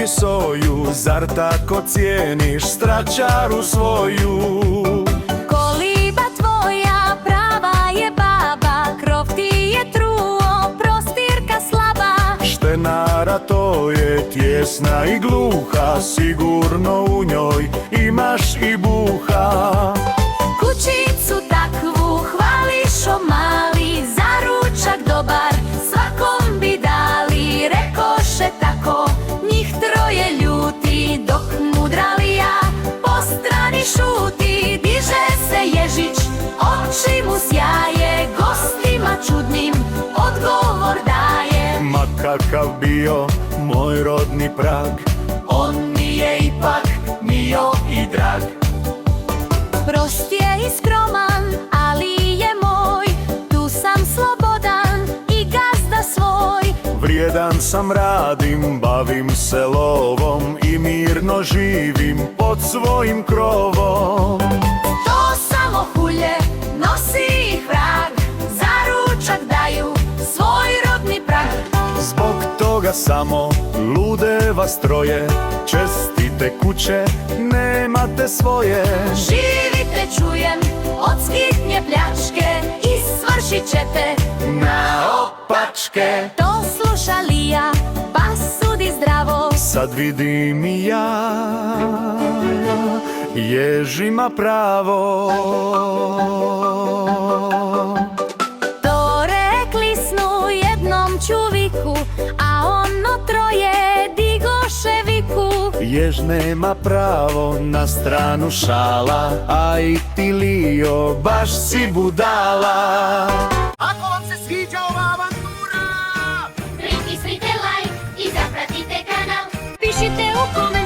mi soju, zar tako cijeniš stračaru svoju? Koliba tvoja prava je baba, krov ti je truo, prostirka slaba. Štenara to je tjesna i gluha, sigurno u njoj imaš i buha. Kućicu takvu hvališ o mali, za ručak dobar svakom bi dali. Rekoše tako njih troje ljuti, dok mudralija po strani šuti. Diže se Ježić, oči mu sjaje, gostima čudnim odgovor daje. Ma kakav bio moj rodni prag, On mi je ipak mio i drag. Prost je i skroman, ali je moj, tu sam slobodan i gazda svoj. vrijedan sam, radim, bavim se lovom i mirno živim pod svojim krovom. To samo hulje nosi ih vrag, za ručak daju svoj rodni prag. Zbog toga samo lude vas troje, čestite kuće nemate svoje. Živite, čujem, od skitnje pljačke i svršit ćete Naopačke. To sluša Lija, pa sudi zdravo. Sad vidim i ja, Jež ima pravo. To rekli snu jednom čuviku, a ono troje digoše viku. Jež nema pravo na stranu šala, a i ti Lio baš si budala. Ako vam se sviđa ova avantura, Pritisnite like i zapratite kanal. Pišite u komentarima.